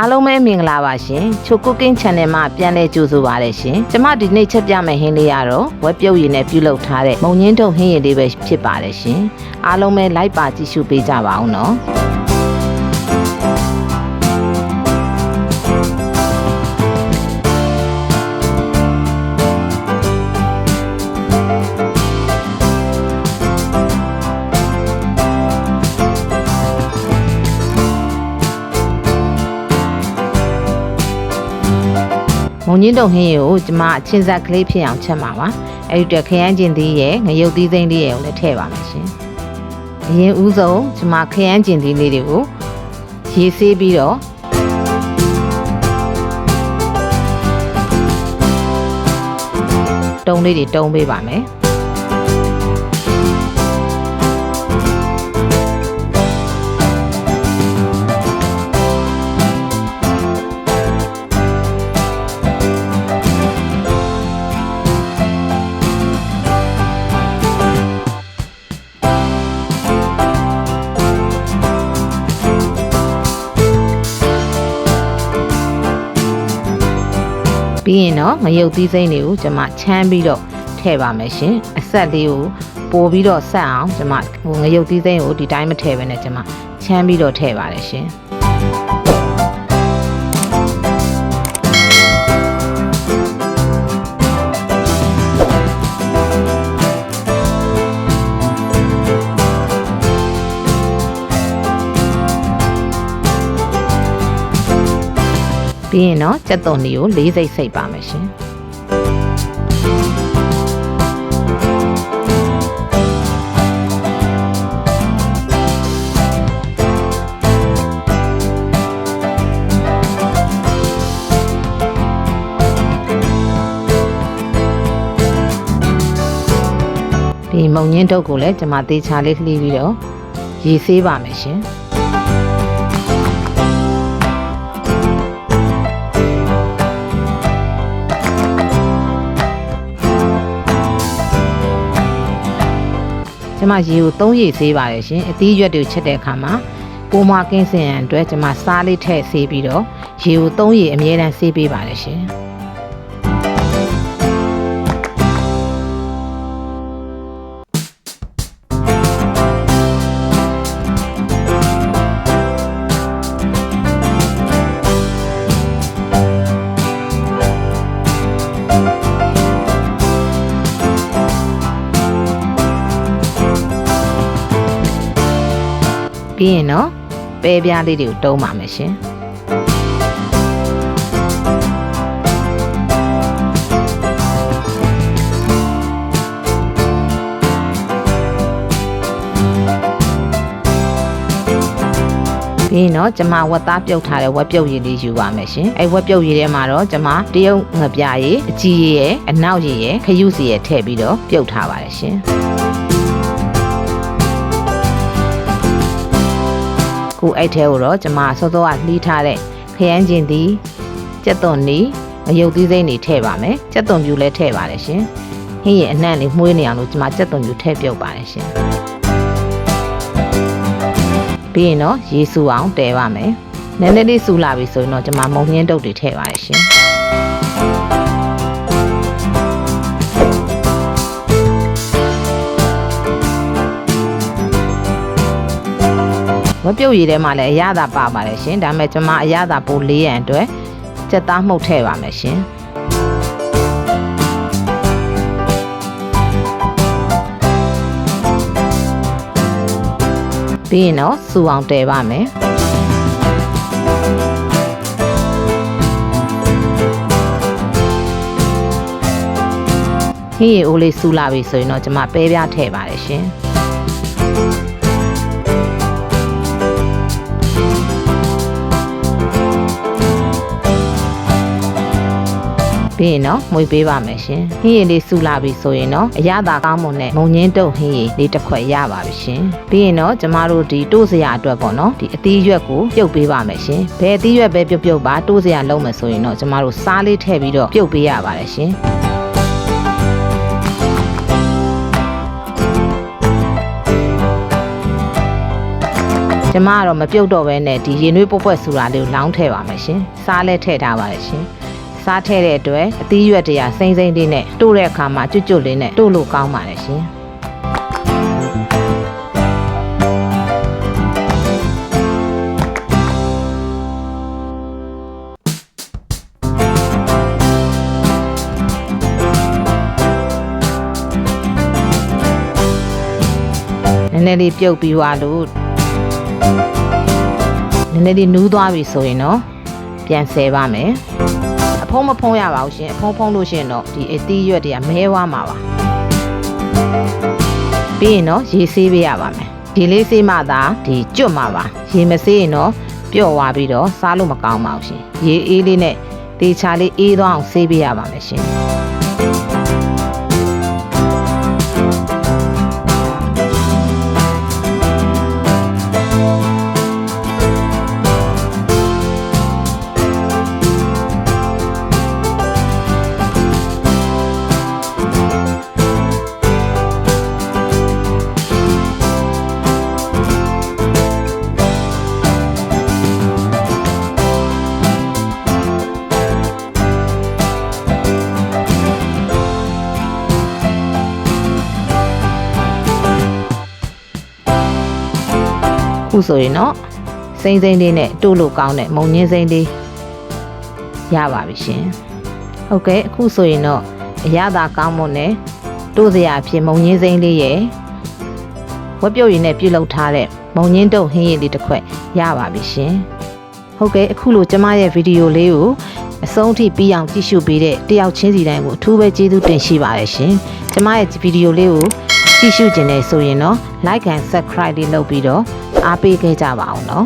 အားလုံးပဲမင်္ဂလာပါရှင်ချို cooking channel မှာပြန်လည်ကြိုဆိုပါရရှင်ကျမဒီနေ့ချက်ပြမယ့်ဟင်းလေးကတော့ဝက်ပြုတ်ရည်နဲ့ပြုလုပ်ထားတဲ့မုံညင်းထုံဟင်းရည်လေးပဲဖြစ်ပါတယ်ရှင်အားလုံးပဲလိုက်ပါကြည့်ရှုပေးကြပါအောင်နော်မုံညင်းတုံဟင်းကိုကျမအချင်းဆက်ကလေးဖြစ်အောင်ချက်မှာပါအဲ့ဒီတခရမ်းကျင်သီးရဲ့ငရုတ်သီးစိမ့်လေးရဲ့ကိုလည်းထည့်ပါမယ်ရှင်အရင်ဦးဆုံးကျမခရမ်းကျင်သီးလေးတွေကိုရေဆေးပြီးတော့တုံးလေးတွေတုံးပေးပါမယ်ပြီးရင်တော့ငရုတ်သီးစိမ့်တွေကိုကျွန်မချမ်းပြီးတော့ထည့်ပါမယ်ရှင်အဆက်လေးကိုပို့ပြီးတော့ဆက်အောင်ကျွန်မငရုတ်သီးစိမ့်ကိုဒီတိုင်းမထည့်ဘဲနဲ့ကျွန်မချမ်းပြီးတော့ထည့်ပါတယ်ရှင်ပြီးရင်တော့ကြက်သွန်လေးကို၄စိတ်စိတ်ပါမယ်ရှင်ပြီးမုံညင်းတုပ်ကိုလည်းကျွန်မသေးချာလေးခလီးပြီးတော့ရေဆေးပါမယ်ရှင်ကျမရေကို3ရေဆေးပါတယ်ရှင်အသီးရွက်တွေချက်တဲ့အခါမှာပိုမကင်းစင်ရန်အတွက်ကျမစားလေးထည့်ဆေးပြီးတော့ရေကို3ရေအမြဲတမ်းဆေးပေးပါတယ်ရှင်ပြီးရင်တော့ပဲပြားလေးတွေကိုတုံးပါမယ်ရှင်ပြီးရင်တော့ကျမဝက်သားပြုတ်ထားတဲ့ဝက်ပြုတ်ရည်လေးယူပါမယ်ရှင်အဲဝက်ပြုတ်ရည်ထဲမှာတော့ကျမတရုတ်ငပြရည်အကြီးရည်ရဲ့အနောက်ရည်ရဲ့ခရုစီရည်ထည့်ပြီးတော့ပြုတ်ထားပါတယ်ရှင်ခုအဲ့ထဲကိုတော့ကျမစောစောကလှီးထားတဲ့ခရမ်းကျင်သီးကြက်သွန်နီအယုတ်သီးစိမ့်တွေထည့်ပါမယ်ကြက်သွန်ပြူလည်းထည့်ပါတယ်ရှင်ဟင်းရဲ့အနှံ့လေးမှုေးနေအောင်လို့ကျမကြက်သွန်ပြူထည့်ပြုတ်ပါတယ်ရှင်ပြီးရင်တော့ရေစူအောင်တဲပါမယ်နည်းနည်းလေးစူလာပြီဆိုရင်တော့ကျမမုံညင်းတုပ်တွေထည့်ပါတယ်ရှင်ဝက်ပြုတ်ရည်ထဲမှာလည်းအရသာပါပါတယ်ရှင်ဒါပေမဲ့ကျွန်မအရသာပိုး4ရန်အတွက်ကြက်သားမှုတ်ထည့်ပါမယ်ရှင်ပြီးရင်တော့စူအောင်တည်ပါမယ်ဟင်းရည်အိုးလေးစူလာပြီဆိုရင်တော့ကျွန်မပဲပြားထည့်ပါတယ်ရှင်ပြီးရင်တော့မွေပေးပါမယ်ရှင်ဟင်းရည်လေးစူလာပြီဆိုရင်တော့အရသာကောင်းမွန်တဲ့မုံညင်းတုပ်ဟင်းရည်လေးတစ်ခွက်ရပါပြီရှင်ပြီးရင်တော့ကျမတို့ဒီတိုးစရာအတွက်ပေါ့နော်ဒီအသီးရွက်ကိုပြုတ်ပေးပါမယ်ရှင်ဘယ်အသီးရွက်ပဲပြုတ်ပါတိုးစရာလုံးမယ်ဆိုရင်တော့ကျမတို့စားလေးထည့်ပြီးတော့ပြုတ်ပေးရပါတယ်ရှင် ကျမကတော့မပြုတ်တော့ဘဲနဲ့ဒီရေနွေးပွက်ပွက်ဆူတာလေးကိုလောင်းထည့်ပါမယ်ရှင်စားလဲထည့်ထားပါတယ်ရှင်စားထည့်တဲ့အတွက်အသီးရွက်တရားစိမ့်စိမ့်လေးနဲ့တို့တဲ့အခါမှာကျွတ်လေးနဲ့တို့လို့ကောင်းပါတယ်ရှင်နည်းနည်းလေးပြုတ်ပြီးသွားလို့နည်းနည်းလေးနူးသွားပြီဆိုရင်တော့ပြန်ဆယ်ပါမယ်အဖုံးမဖုံးရပါဘူးရှင်အဖုံးဖုံးလို့ရှိရင်တော့ဒီအသီးရွက်တွေကမဲဝါမှာပါပြီးရင်တော့ရေဆေးပေးရပါမယ်ဒီလေးဆေးမှသာဒီကျွတ်မှာပါရေမဆေးရင်တော့ပျော့သွားပြီးတော့စားလို့မကောင်းပါဘူးရှင်ရေအေးလေးနဲ့တေချာလေးအေးသွားအောင်ဆေးပေးရပါမယ်ရှင်ခုဆိုရင်တော့စိမ့်စိမ့်လေးနဲ့တို့လို့ကောင်းတဲ့မုံညင်းစိမ့်လေးရပါပြီရှင်ဟုတ်ကဲ့အခုဆိုရင်တော့အရသာကောင်းမွန်နဲ့တို့စရာဖြစ်မုံညင်းစိမ့်လေးရဲ့ဝက်ပြုတ်ရည်နဲ့ပြုတ်လောက်ထားတဲ့မုံညင်းတုပ်ဟင်းရည်လေးတစ်ခွက်ရပါပြီရှင်ဟုတ်ကဲ့အခုလိုကျမရဲ့ဗီဒီယိုလေးကိုအဆုံးထိပြီးအောင်ကြည့်ရှုပေးတဲ့တယောက်ချင်းစီတိုင်းကိုအထူးပဲကျေးဇူးတင်ရှိပါတယ်ရှင်ကျမရဲ့ဗီဒီယိုလေးကိုကြည့်ရှုခြင်းနဲ့ဆိုရင်တော့ like and subscribe လေးလုပ်ပြီးတော့အားပေးခဲ့ကြပါအောင်နော်